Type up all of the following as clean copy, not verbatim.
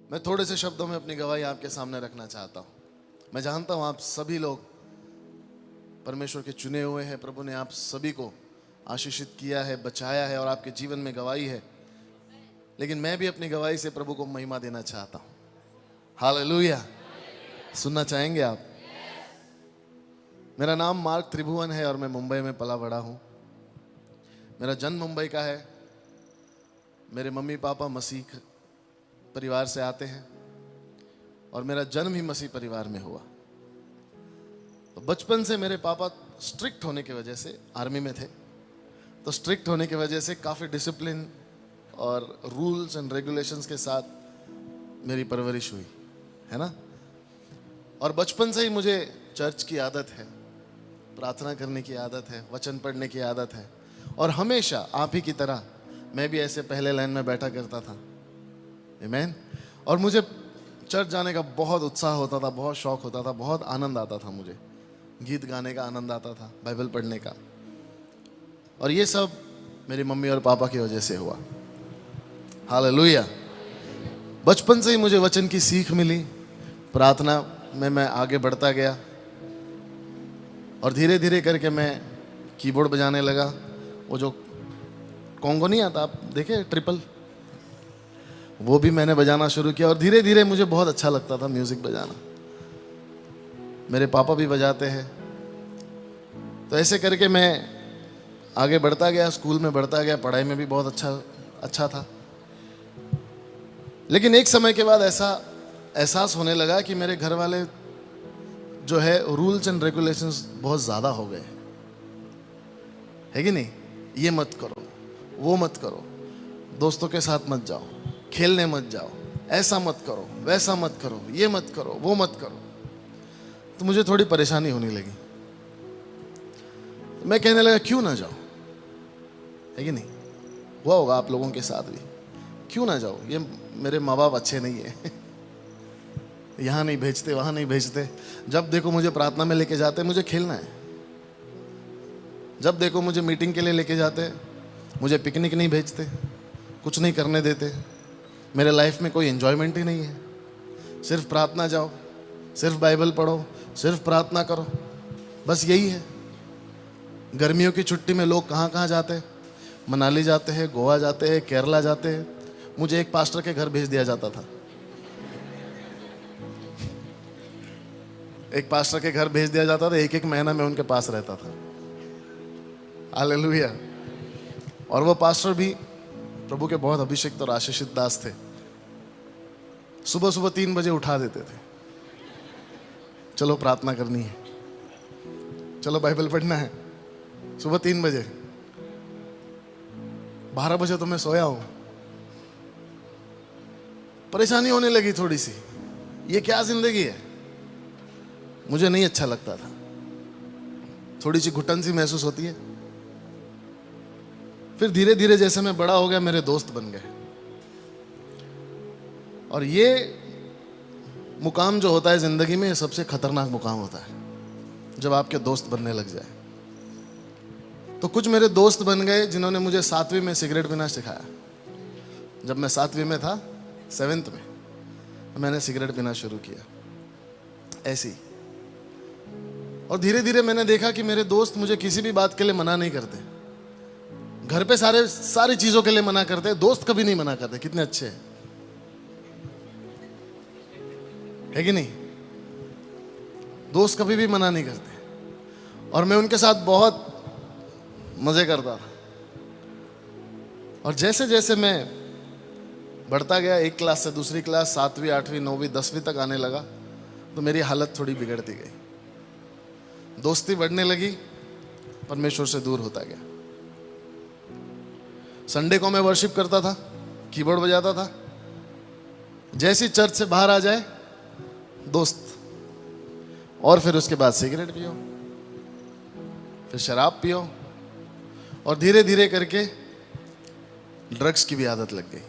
मैं थोड़े से शब्दों में अपनी गवाही आपके सामने रखना चाहता हूँ। मैं जानता हूँ आप सभी लोग परमेश्वर के चुने हुए हैं। प्रभु ने आप सभी को आशीषित किया है, बचाया है और आपके जीवन में गवाही है। लेकिन मैं भी अपनी गवाही से प्रभु को महिमा देना चाहता हूँ। हालेलुया। सुनना चाहेंगे आप? मेरा नाम मार्क त्रिभुवन है और मैं मुंबई में पला बड़ा हूँ। मेरा जन्म मुंबई का है। मेरे मम्मी पापा मसीह परिवार से आते हैं और मेरा जन्म ही मसीह परिवार में हुआ। तो बचपन से मेरे पापा स्ट्रिक्ट होने की वजह से, आर्मी में थे, तो स्ट्रिक्ट होने की वजह से काफ़ी डिसिप्लिन और रूल्स एंड रेगुलेशंस के साथ मेरी परवरिश हुई, है ना। और बचपन से ही मुझे चर्च की आदत है, प्रार्थना करने की आदत है, वचन पढ़ने की आदत है। और हमेशा आप ही की तरह मैं भी ऐसे पहले लाइन में बैठा करता था। आमीन। और मुझे चर्च जाने का बहुत उत्साह होता था, बहुत शौक होता था, बहुत आनंद आता था। मुझे गीत गाने का आनंद आता था, बाइबल पढ़ने का। और ये सब मेरी मम्मी और पापा की वजह से हुआ। हालेलुया। बचपन से ही मुझे वचन की सीख मिली। प्रार्थना में मैं आगे बढ़ता गया और धीरे धीरे करके मैं कीबोर्ड बजाने लगा। वो जो कॉन्गो नहीं आता, आप देखे, ट्रिपल, वो भी मैंने बजाना शुरू किया। और धीरे धीरे मुझे बहुत अच्छा लगता था म्यूजिक बजाना। मेरे पापा भी बजाते हैं। तो ऐसे करके मैं आगे बढ़ता गया, स्कूल में बढ़ता गया, पढ़ाई में भी बहुत अच्छा था। लेकिन एक समय के बाद ऐसा एहसास होने लगा कि मेरे घर वाले जो है रूल्स एंड रेगुलेशंस बहुत ज़्यादा हो गए, है कि नहीं। ये मत करो, वो मत करो, दोस्तों के साथ मत जाओ, खेलने मत जाओ, ऐसा मत करो, वैसा मत करो, ये मत करो, वो मत करो। तो मुझे थोड़ी परेशानी होने लगी। मैं कहने लगा क्यों ना जाओ, है कि नहीं। हुआ होगा आप लोगों के साथ भी, क्यों ना जाओ, ये मेरे माँ बाप अच्छे नहीं है, यहाँ नहीं भेजते, वहाँ नहीं भेजते। जब देखो मुझे प्रार्थना में लेके जाते, मुझे खेलना है। जब देखो मुझे मीटिंग के लिए लेके जाते, मुझे पिकनिक नहीं भेजते, कुछ नहीं करने देते। मेरे लाइफ में कोई एंजॉयमेंट ही नहीं है। सिर्फ प्रार्थना जाओ, सिर्फ बाइबल पढ़ो, सिर्फ प्रार्थना करो, बस यही है। गर्मियों की छुट्टी में लोग कहाँ कहाँ जाते हैं, मनाली जाते हैं, गोवा जाते हैं, केरला जाते हैं। मुझे एक पास्टर के घर भेज दिया जाता था। एक पास्टर के घर भेज दिया जाता था, एक एक महीना में उनके पास रहता था। हालेलुया। और वो पास्टर भी प्रभु के बहुत अभिषिक्त और आशीषित दास थे। सुबह सुबह 3 बजे उठा देते थे, चलो प्रार्थना करनी है, चलो बाइबल पढ़ना है। सुबह 3 बजे, 12 बजे तो मैं सोया हूं। परेशानी होने लगी थोड़ी सी, ये क्या जिंदगी है, मुझे नहीं अच्छा लगता था। थोड़ी सी घुटन सी महसूस होती है। फिर धीरे धीरे जैसे मैं बड़ा हो गया, मेरे दोस्त बन गए। और ये मुकाम जो होता है जिंदगी में, सबसे खतरनाक मुकाम होता है, जब आपके दोस्त बनने लग जाए। तो कुछ मेरे दोस्त बन गए जिन्होंने मुझे 7वीं में सिगरेट पीना सिखाया। जब मैं 7वीं में था, 7th में, मैंने सिगरेट पीना शुरू किया ऐसी। और धीरे धीरे मैंने देखा कि मेरे दोस्त मुझे किसी भी बात के लिए मना नहीं करते। घर पे सारी चीजों के लिए मना करते, दोस्त कभी नहीं मना करते। कितने अच्छे हैं, है कि नहीं। दोस्त कभी भी मना नहीं करते। और मैं उनके साथ बहुत मजे करता था। और जैसे जैसे मैं बढ़ता गया, एक क्लास से दूसरी क्लास, 7वीं 8वीं 9वीं 10वीं तक आने लगा, तो मेरी हालत थोड़ी बिगड़ती गई। दोस्ती बढ़ने लगी, परमेश्वर से दूर होता गया। संडे को मैं वर्शिप करता था, कीबोर्ड बजाता था। जैसी चर्च से बाहर आ जाए, दोस्त, और फिर उसके बाद सिगरेट पियो, फिर शराब पियो, और धीरे धीरे करके ड्रग्स की भी आदत लग गई।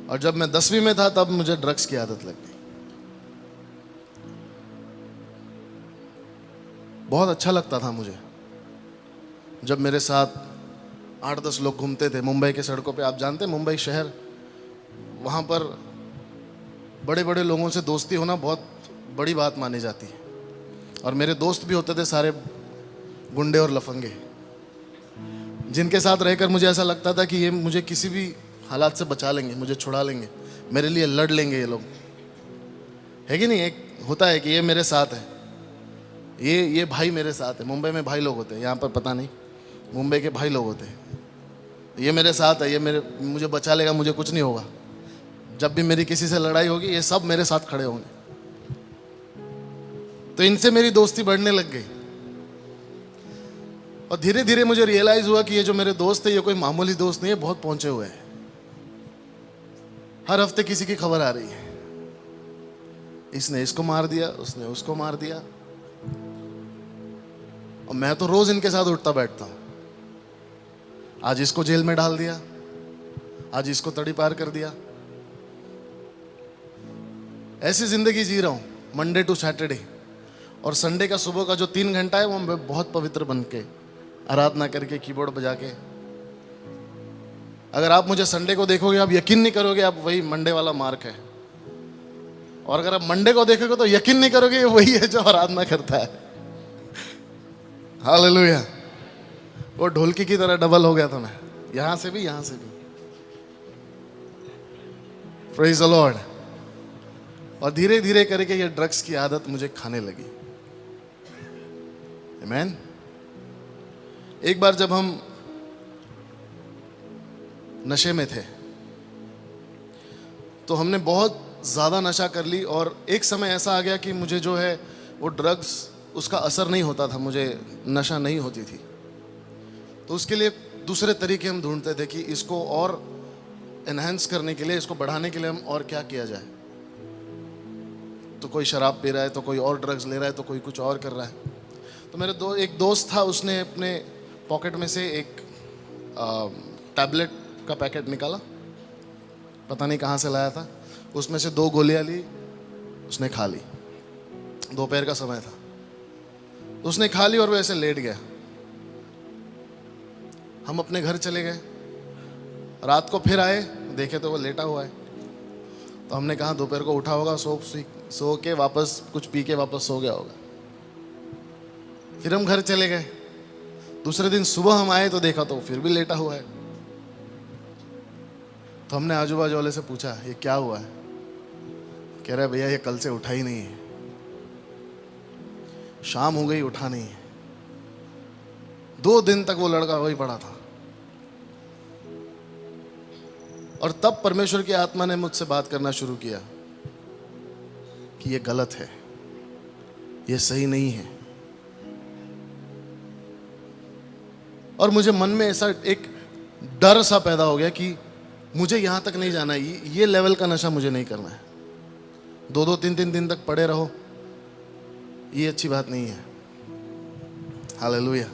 और जब मैं 10वीं में था, तब मुझे ड्रग्स की आदत लग गई। बहुत अच्छा लगता था मुझे जब मेरे साथ 8-10 लोग घूमते थे मुंबई के सड़कों पे। आप जानते हैं मुंबई शहर, वहाँ पर बड़े बड़े लोगों से दोस्ती होना बहुत बड़ी बात मानी जाती है, और मेरे दोस्त भी होते थे सारे गुंडे और लफंगे, जिनके साथ रहकर मुझे ऐसा लगता था कि ये मुझे किसी भी हालात से बचा लेंगे, मुझे छुड़ा लेंगे, मेरे लिए लड़ लेंगे ये लोग, है कि नहीं। एक होता है कि ये मेरे साथ है, ये भाई मेरे साथ है। मुंबई में भाई लोग होते हैं, यहाँ पर पता नहीं, मुंबई के भाई लोग होते हैं। ये मेरे साथ है, ये मुझे बचा लेगा, मुझे कुछ नहीं होगा। जब भी मेरी किसी से लड़ाई होगी ये सब मेरे साथ खड़े होंगे। तो इनसे मेरी दोस्ती बढ़ने लग गई, और धीरे धीरे मुझे रियलाइज हुआ कि ये जो मेरे दोस्त है ये कोई मामूली दोस्त नहीं है, बहुत पहुंचे हुए हैं। हर हफ्ते किसी की खबर आ रही है, इसने इसको मार दिया, उसने उसको मार दिया, और मैं तो रोज इनके साथ उठता बैठता हूं। आज इसको जेल में डाल दिया, आज इसको तड़ी पार कर दिया। ऐसी जिंदगी जी रहा हूं मंडे टू सैटरडे, और संडे का सुबह का जो 3 घंटा है वो मैं बहुत पवित्र बन के आराधना करके कीबोर्ड बजा के। अगर आप मुझे संडे को देखोगे आप यकीन नहीं करोगे आप वही मंडे वाला मार्क है, और अगर आप मंडे को देखोगे तो यकीन नहीं करोगे ये वही है जो आराधना करता है। हालेलुया। वो ढोलकी की तरह डबल हो गया था मैं, यहां से भी यहां से भी। Praise the Lord. और धीरे धीरे करके ये ड्रग्स की आदत मुझे खाने लगी। आमीन। एक बार जब हम नशे में थे तो हमने बहुत ज़्यादा नशा कर ली, और एक समय ऐसा आ गया कि मुझे जो है वो ड्रग्स उसका असर नहीं होता था, मुझे नशा नहीं होती थी। तो उसके लिए दूसरे तरीके हम ढूंढते थे कि इसको और एनहेंस करने के लिए, इसको बढ़ाने के लिए हम और क्या किया जाए। तो कोई शराब पी रहा है, तो कोई और ड्रग्स ले रहा है, तो कोई कुछ और कर रहा है। तो मेरे एक दोस्त था, उसने अपने पॉकेट में से एक टैबलेट का पैकेट निकाला, पता नहीं कहाँ से लाया था, उसमें से 2 गोलियां ली, उसने खा ली। दोपहर का समय था, उसने खा ली और वो ऐसे लेट गया। हम अपने घर चले गए, रात को फिर आए, देखे तो वो लेटा हुआ है। तो हमने कहा दोपहर को उठा होगा, सो के वापस कुछ पी के वापस सो गया होगा। फिर हम घर चले गए, दूसरे दिन सुबह हम आए तो देखा तो फिर भी लेटा हुआ है। तो हमने आजू बाजू वाले से पूछा ये क्या हुआ है? कह रहा है भैया ये कल से उठा ही नहीं है, शाम हो गई उठा नहीं है। 2 दिन तक वो लड़का वही पड़ा था। और तब परमेश्वर की आत्मा ने मुझसे बात करना शुरू किया कि ये गलत है, ये सही नहीं है। और मुझे मन में ऐसा एक डर सा पैदा हो गया कि मुझे यहां तक नहीं जाना है, ये लेवल का नशा मुझे नहीं करना है। 2-2, 3-3 दिन तक पड़े रहो, ये अच्छी बात नहीं है। Hallelujah,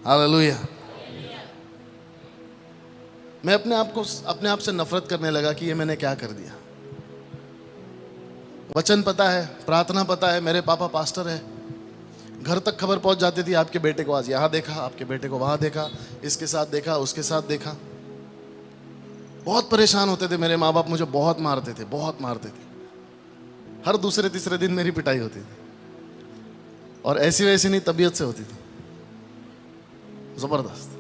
hallelujah. मैं अपने आप से नफरत करने लगा कि ये मैंने क्या कर दिया। वचन पता है, प्रार्थना पता है, मेरे पापा पास्टर है, घर तक खबर पहुंच जाती थी आपके बेटे को आज यहाँ देखा, आपके बेटे को वहां देखा, इसके साथ देखा, उसके साथ देखा। बहुत परेशान होते थे मेरे माँ बाप, मुझे बहुत मारते थे, बहुत मारते थे। हर दूसरे तीसरे दिन मेरी पिटाई होती थी, और ऐसी वैसी नहीं, तबीयत से होती थी, जबरदस्त।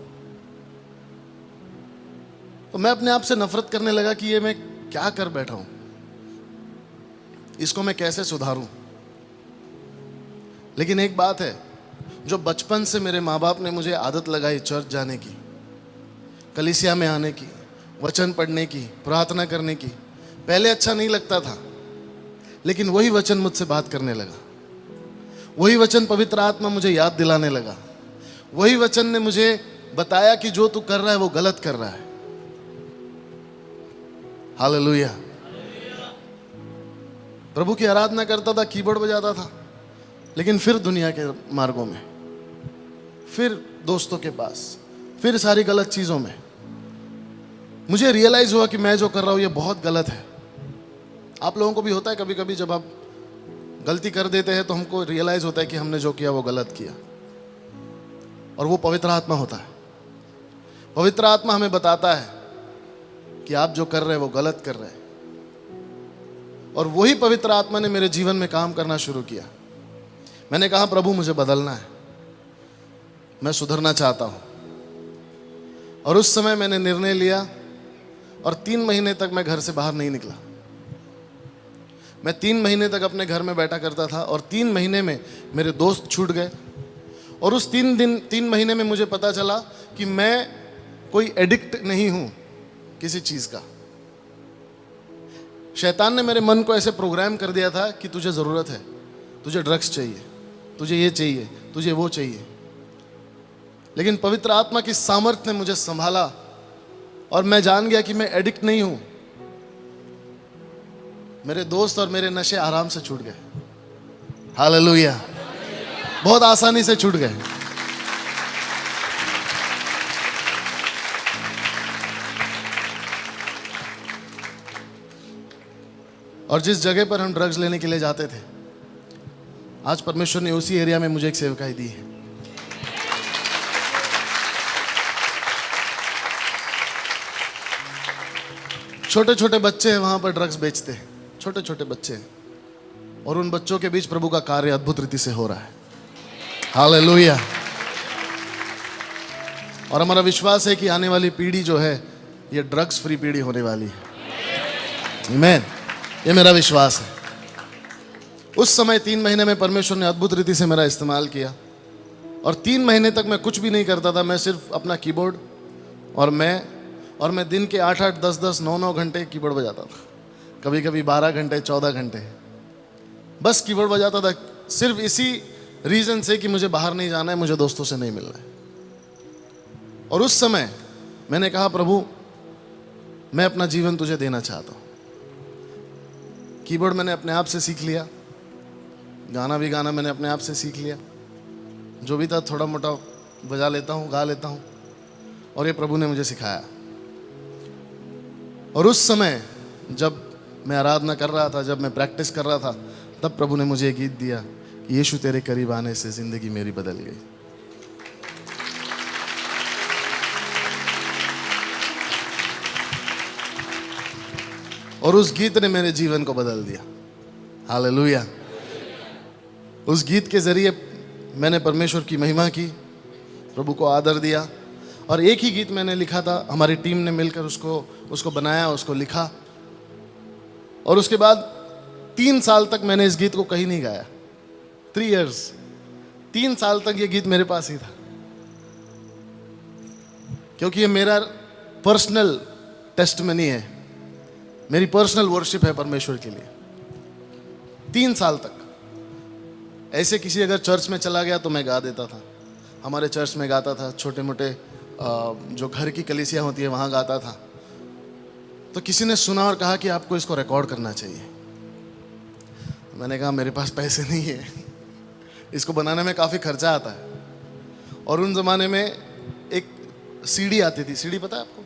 तो मैं अपने आप से नफरत करने लगा कि ये मैं क्या कर बैठा हूं, इसको मैं कैसे सुधारूं। लेकिन एक बात है, जो बचपन से मेरे माँ बाप ने मुझे आदत लगाई चर्च जाने की, कलीसिया में आने की, वचन पढ़ने की, प्रार्थना करने की, पहले अच्छा नहीं लगता था, लेकिन वही वचन मुझसे बात करने लगा। वही वचन पवित्र आत्मा मुझे याद दिलाने लगा। वही वचन ने मुझे बताया कि जो तू कर रहा है वो गलत कर रहा है। हालेलुया। प्रभु की आराधना करता था, कीबोर्ड बजाता था, लेकिन फिर दुनिया के मार्गों में, फिर दोस्तों के पास, फिर सारी गलत चीजों में। मुझे रियलाइज हुआ कि मैं जो कर रहा हूं ये बहुत गलत है। आप लोगों को भी होता है कभी कभी, जब आप गलती कर देते हैं तो हमको रियलाइज होता है कि हमने जो किया वो गलत किया, और वो पवित्र आत्मा होता है। पवित्र आत्मा हमें बताता है कि आप जो कर रहे हैं वो गलत कर रहे हैं। और वही पवित्र आत्मा ने मेरे जीवन में काम करना शुरू किया। मैंने कहा प्रभु मुझे बदलना है, मैं सुधरना चाहता हूँ। और उस समय मैंने निर्णय लिया और 3 महीने तक मैं घर से बाहर नहीं निकला। मैं 3 महीने तक अपने घर में बैठा करता था और 3 महीने में मेरे दोस्त छूट गए। और उस 3 महीने में मुझे पता चला कि मैं कोई एडिक्ट नहीं हूँ किसी चीज़ का। शैतान ने मेरे मन को ऐसे प्रोग्राम कर दिया था कि तुझे ज़रूरत है, तुझे ड्रग्स चाहिए, तुझे ये चाहिए, तुझे वो चाहिए। लेकिन पवित्र आत्मा की सामर्थ्य ने मुझे संभाला और मैं जान गया कि मैं एडिक्ट नहीं हूं। मेरे दोस्त और मेरे नशे आराम से छूट गए। हालेलुया, बहुत आसानी से छूट गए। और जिस जगह पर हम ड्रग्स लेने के लिए जाते थे, आज परमेश्वर ने उसी एरिया में मुझे एक सेवकाई दी है। छोटे छोटे बच्चे हैं वहां पर ड्रग्स बेचते हैं, छोटे छोटे बच्चे हैं, और उन बच्चों के बीच प्रभु का कार्य अद्भुत रीति से हो रहा है। हालेलुया। और हमारा विश्वास है कि आने वाली पीढ़ी जो है ये ड्रग्स फ्री पीढ़ी होने वाली है। आमीन, ये मेरा विश्वास है। उस समय 3 महीने में परमेश्वर ने अद्भुत रीति से मेरा इस्तेमाल किया और 3 महीने तक मैं कुछ भी नहीं करता था। मैं सिर्फ अपना कीबोर्ड और मैं दिन के 8-8, 10-10, 9-9 घंटे कीबोर्ड बजाता था, कभी कभी 12 घंटे, 14 घंटे बस कीबोर्ड बजाता था, सिर्फ इसी रीजन से कि मुझे बाहर नहीं जाना है, मुझे दोस्तों से नहीं मिलना है। और उस समय मैंने कहा प्रभु मैं अपना जीवन तुझे देना चाहता हूँ। कीबोर्ड मैंने अपने आप से सीख लिया, गाना भी गाना मैंने अपने आप से सीख लिया, जो भी था थोड़ा मोटा बजा लेता हूँ, गा लेता हूँ, और ये प्रभु ने मुझे सिखाया। और उस समय जब मैं आराधना कर रहा था, जब मैं प्रैक्टिस कर रहा था, तब प्रभु ने मुझे एक गीत दिया कि यीशु तेरे करीब आने से जिंदगी मेरी बदल गई। और उस गीत ने मेरे जीवन को बदल दिया। हालेलुया। उस गीत के जरिए मैंने परमेश्वर की महिमा की, प्रभु को आदर दिया। और एक ही गीत मैंने लिखा था, हमारी टीम ने मिलकर उसको बनाया, उसको लिखा। और उसके बाद 3 साल तक मैंने इस गीत को कहीं नहीं गाया। 3 years, 3 साल तक ये गीत मेरे पास ही था, क्योंकि ये मेरा पर्सनल टेस्टमनी है, मेरी पर्सनल वर्शिप है परमेश्वर के लिए। 3 साल तक ऐसे किसी अगर चर्च में चला गया तो मैं गा देता था। हमारे चर्च में गाता था, छोटे मोटे जो घर की कलीसियाँ होती है वहाँ गाता था। तो किसी ने सुना और कहा कि आपको इसको रिकॉर्ड करना चाहिए। मैंने कहा मेरे पास पैसे नहीं है, इसको बनाने में काफ़ी खर्चा आता है। और उन ज़माने में एक सीडी आती थी, सीडी पता है आपको?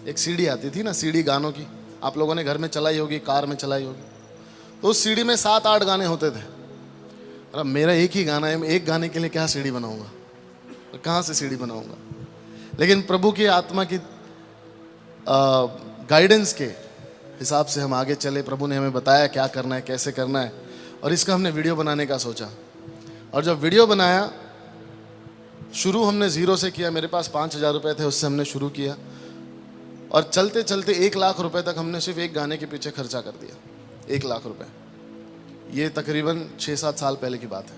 एक सीडी आती थी ना, सीडी गानों की, आप लोगों ने घर में चलाई होगी, कार में चलाई होगी। तो उस सीडी में 7-8 गाने होते थे। अब मेरा एक ही गाना है, मैं एक गाने के लिए क्या सीडी बनाऊंगा, कहाँ से सीडी बनाऊंगा? लेकिन प्रभु की आत्मा की गाइडेंस के हिसाब से हम आगे चले। प्रभु ने हमें बताया क्या करना है, कैसे करना है, और इसका हमने वीडियो बनाने का सोचा। और जब वीडियो बनाया, शुरू हमने 0 से किया। मेरे पास 5,000 रुपये थे, उससे हमने शुरू किया। और चलते चलते 1 लाख रुपए तक हमने सिर्फ एक गाने के पीछे खर्चा कर दिया। 1 लाख रुपए, ये तकरीबन 6-7 साल पहले की बात है।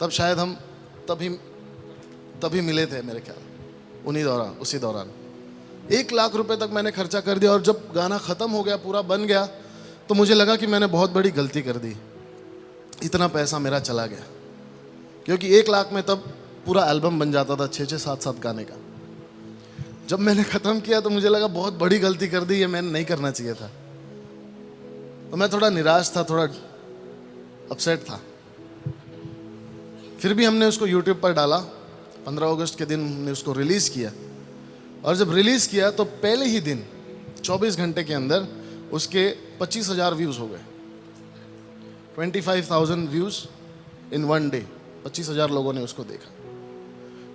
तब शायद हम तभी मिले थे मेरे ख्याल, उसी दौरान 1 लाख रुपए तक मैंने खर्चा कर दिया। और जब गाना ख़त्म हो गया, पूरा बन गया, तो मुझे लगा कि मैंने बहुत बड़ी गलती कर दी, इतना पैसा मेरा चला गया। क्योंकि 1 लाख में तब पूरा एल्बम बन जाता था 6-6, 7-7 गाने का। जब मैंने ख़त्म किया तो मुझे लगा बहुत बड़ी गलती कर दी, ये मैंने नहीं करना चाहिए था। तो मैं थोड़ा निराश था, थोड़ा अपसेट था। फिर भी हमने उसको यूट्यूब पर डाला। 15 अगस्त के दिन हमने उसको रिलीज़ किया। और जब रिलीज़ किया तो पहले ही दिन 24 घंटे के अंदर उसके 25,000 व्यूज़ हो गए। 25,000 व्यूज़ इन 1 डे। 25,000 लोगों ने उसको देखा।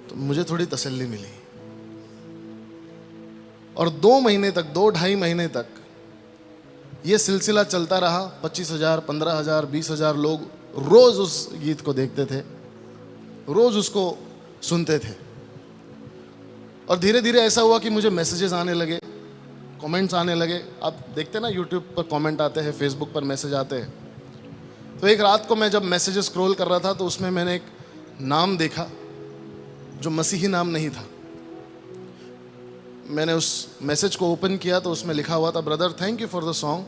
तो मुझे थोड़ी तसल्ली मिली। और 2 महीने तक, 2-2.5 महीने तक ये सिलसिला चलता रहा। 25,000, 15,000, 20,000 लोग रोज उस गीत को देखते थे, रोज उसको सुनते थे। और धीरे धीरे ऐसा हुआ कि मुझे मैसेजेस आने लगे, कमेंट्स आने लगे। आप देखते ना यूट्यूब पर कमेंट आते हैं, फेसबुक पर मैसेज आते हैं। तो एक रात को मैं जब मैसेजेस स्क्रॉल कर रहा था तो उसमें मैंने एक नाम देखा जो मसीही नाम नहीं था। मैंने उस मैसेज को ओपन किया तो उसमें लिखा हुआ था, brother thank you for the song,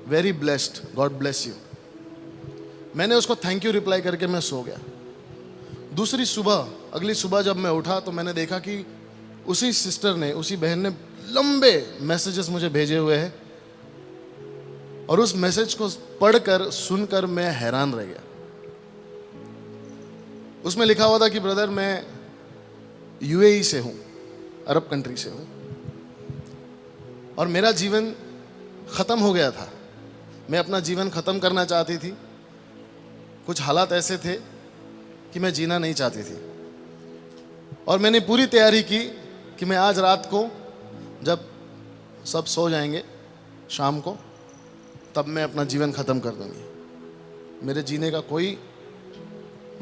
very blessed, God bless you. मैंने उसको थैंक यू रिप्लाई करके मैं सो गया। दूसरी सुबह, अगली सुबह जब मैं उठा तो मैंने देखा कि उसी सिस्टर ने, उसी बहन ने लंबे मैसेजेस मुझे भेजे हुए हैं। और उस मैसेज को पढ़कर, सुनकर मैं हैरान रह गया। उसमें लिखा हुआ था कि ब्रदर मैं यूएई से हूं, अरब कंट्री से हूं, और मेरा जीवन खत्म हो गया था। मैं अपना जीवन खत्म करना चाहती थी। कुछ हालात ऐसे थे कि मैं जीना नहीं चाहती थी। और मैंने पूरी तैयारी की कि मैं आज रात को जब सब सो जाएंगे, शाम को, तब मैं अपना जीवन खत्म कर दूंगी। मेरे जीने का कोई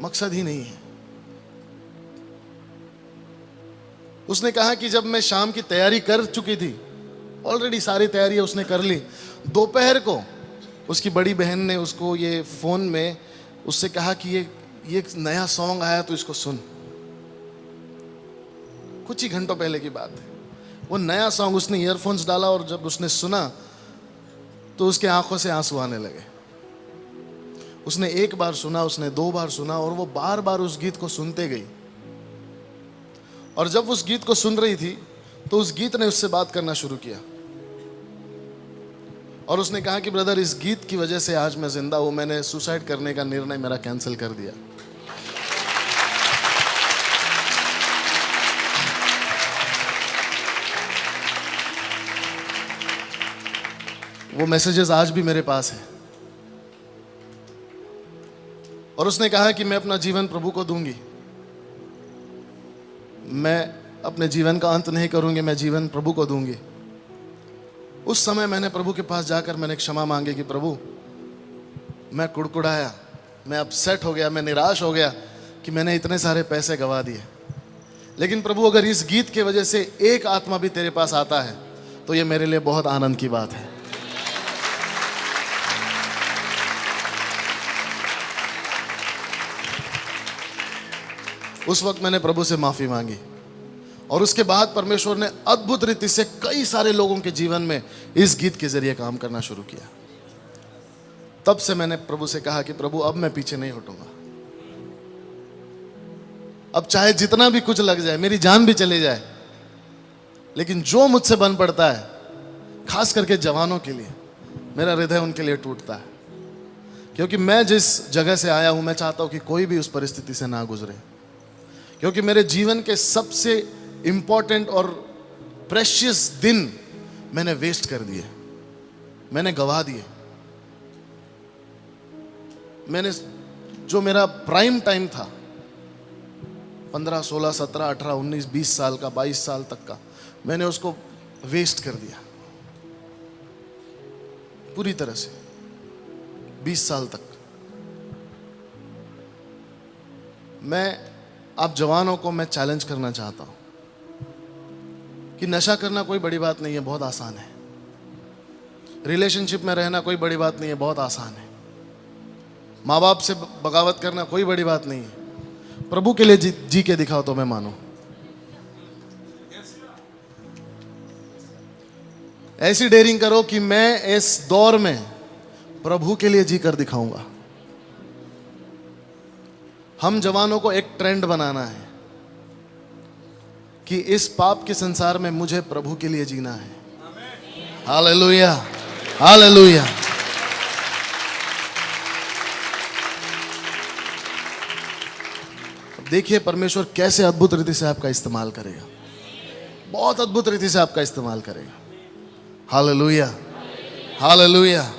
मकसद ही नहीं है। उसने कहा कि जब मैं शाम की तैयारी कर चुकी थी, ऑलरेडी सारी तैयारी उसने कर ली, दोपहर को उसकी बड़ी बहन ने उसको ये फोन में उससे कहा कि ये नया सॉन्ग आया तो इसको सुन। कुछ ही घंटों पहले की बात है। वो नया सॉन्ग उसने ईयरफोन्स डाला और जब उसने सुना तो उसके आंखों से आंसू आने लगे। उसने एक बार सुना, उसने 2 बार सुना, और वो बार बार उस गीत को सुनते गई। और जब उस गीत को सुन रही थी तो उस गीत ने उससे बात करना शुरू किया। और उसने कहा कि ब्रदर इस गीत की वजह से आज मैं जिंदा हूं। मैंने सुसाइड करने का निर्णय मेरा कैंसिल कर दिया। वो मैसेजेस आज भी मेरे पास है। और उसने कहा कि मैं अपना जीवन प्रभु को दूंगी। मैं अपने जीवन का अंत नहीं करूंगी, मैं जीवन प्रभु को दूंगी। उस समय मैंने प्रभु के पास जाकर मैंने क्षमा मांगी कि प्रभु मैं कुड़कुड़ाया, मैं अपसेट हो गया, मैं निराश हो गया कि मैंने इतने सारे पैसे गंवा दिए। लेकिन प्रभु अगर इस गीत की वजह से एक आत्मा भी तेरे पास आता है तो ये मेरे लिए बहुत आनंद की बात है। उस वक्त मैंने प्रभु से माफी मांगी और उसके बाद परमेश्वर ने अद्भुत रीति से कई सारे लोगों के जीवन में इस गीत के जरिए काम करना शुरू किया। तब से मैंने प्रभु से कहा कि प्रभु अब मैं पीछे नहीं हटूंगा। अब चाहे जितना भी कुछ लग जाए, मेरी जान भी चली जाए, लेकिन जो मुझसे बन पड़ता है, खास करके जवानों के लिए, मेरा हृदय उनके लिए टूटता है। क्योंकि मैं जिस जगह से आया हूं, मैं चाहता हूं कि कोई भी उस परिस्थिति से ना गुजरे। क्योंकि मेरे जीवन के सबसे इंपॉर्टेंट और प्रेशियस दिन मैंने वेस्ट कर दिए, मैंने गवा दिए। मैंने जो मेरा प्राइम टाइम था, 15, 16, 17, 18, 19, 20 साल का, 22 साल तक का, मैंने उसको वेस्ट कर दिया पूरी तरह से। 20 साल तक आप जवानों को मैं चैलेंज करना चाहता हूं कि नशा करना कोई बड़ी बात नहीं है, बहुत आसान है। रिलेशनशिप में रहना कोई बड़ी बात नहीं है, बहुत आसान है। माँ बाप से बगावत करना कोई बड़ी बात नहीं है। प्रभु के लिए जी के दिखाओ तो मैं मानूं। ऐसी डेयरिंग करो कि मैं इस दौर में प्रभु के लिए जी कर दिखाऊंगा। हम जवानों को एक ट्रेंड बनाना है कि इस पाप के संसार में मुझे प्रभु के लिए जीना है। Hallelujah, hallelujah. देखिए परमेश्वर कैसे अद्भुत रीति से आपका इस्तेमाल करेगा, बहुत अद्भुत रीति से आपका इस्तेमाल करेगा। Hallelujah, hallelujah.